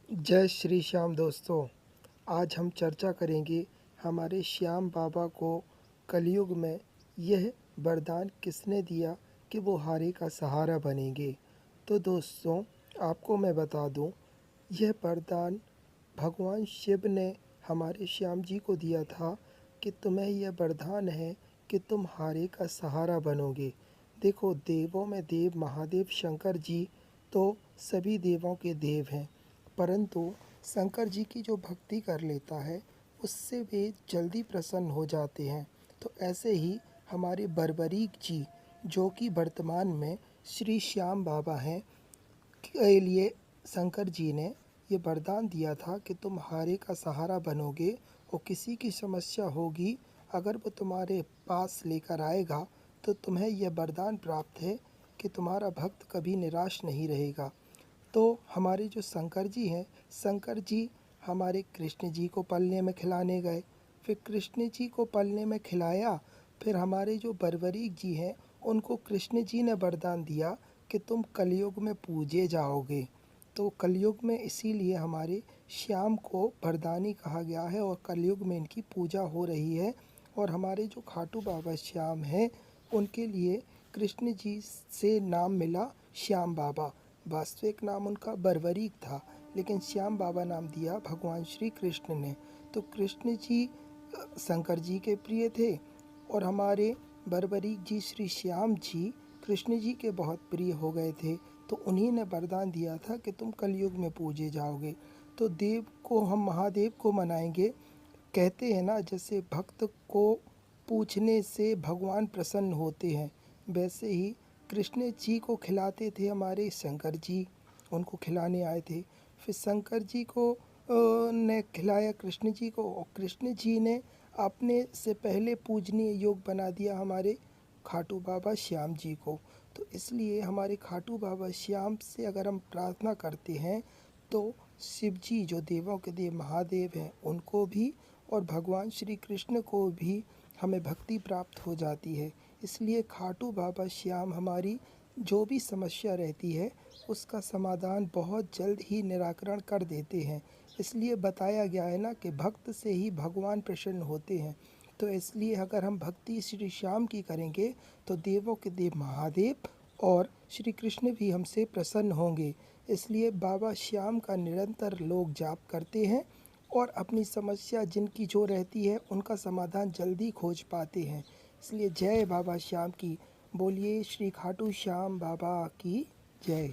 जय श्री श्याम दोस्तों। आज हम चर्चा करेंगे हमारे श्याम बाबा को कलयुग में यह वरदान किसने दिया कि वो हारे का सहारा बनेंगे। तो दोस्तों, आपको मैं बता दूं, यह वरदान भगवान शिव ने हमारे श्याम जी को दिया था कि तुम्हें यह वरदान है कि तुम हारे का सहारा बनोगे। देखो, देवों में देव महादेव शंकर जी तो सभी देवों के देव हैं, परंतु शंकर जी की जो भक्ति कर लेता है उससे वे जल्दी प्रसन्न हो जाते हैं। तो ऐसे ही हमारे बरबरीक जी, जो कि वर्तमान में श्री श्याम बाबा हैं, के लिए शंकर जी ने ये वरदान दिया था कि तुम हारे का सहारा बनोगे और किसी की समस्या होगी, अगर वो तुम्हारे पास लेकर आएगा तो तुम्हें यह वरदान प्राप्त है कि तुम्हारा भक्त कभी निराश नहीं रहेगा। तो हमारे जो शंकर जी हैं, शंकर जी हमारे कृष्ण जी को पलने में खिलाने गए, फिर कृष्ण जी को पलने में खिलाया, फिर हमारे जो बरबरीक जी हैं उनको कृष्ण जी ने वरदान दिया कि तुम कलयुग में पूजे जाओगे। तो कलयुग में इसीलिए हमारे श्याम को वरदानी कहा गया है और कलयुग में इनकी पूजा हो रही है। और हमारे जो खाटू बाबा श्याम हैं, उनके लिए कृष्ण जी से नाम मिला श्याम बाबा। वास्तविक नाम उनका बरबरीक था, लेकिन श्याम बाबा नाम दिया भगवान श्री कृष्ण ने। तो कृष्ण जी शंकर जी के प्रिय थे और हमारे बरबरीक जी श्री श्याम जी कृष्ण जी के बहुत प्रिय हो गए थे। तो उन्हीं ने वरदान दिया था कि तुम कलयुग में पूजे जाओगे। तो देव को हम महादेव को मनाएंगे। कहते हैं ना, जैसे भक्त को पूछने से भगवान प्रसन्न होते हैं, वैसे ही कृष्ण जी को खिलाते थे हमारे शंकर जी, उनको खिलाने आए थे। फिर शंकर जी को ने खिलाया कृष्ण जी को, और कृष्ण जी ने अपने से पहले पूजनीय योग बना दिया हमारे खाटू बाबा श्याम जी को। तो इसलिए हमारे खाटू बाबा श्याम से अगर हम प्रार्थना करते हैं तो शिव जी, जो देवों के देव महादेव हैं, उनको भी और भगवान श्री कृष्ण को भी हमें भक्ति प्राप्त हो जाती है। इसलिए खाटू बाबा श्याम हमारी जो भी समस्या रहती है उसका समाधान बहुत जल्द ही निराकरण कर देते हैं। इसलिए बताया गया है ना कि भक्त से ही भगवान प्रसन्न होते हैं। तो इसलिए अगर हम भक्ति श्री श्याम की करेंगे तो देवों के देव महादेव और श्री कृष्ण भी हमसे प्रसन्न होंगे। इसलिए बाबा श्याम का निरंतर लोग जाप करते हैं और अपनी समस्या जिनकी जो रहती है उनका समाधान जल्दी खोज पाते हैं। इसलिए जय बाबा श्याम की। बोलिए श्री खाटू श्याम बाबा की जय।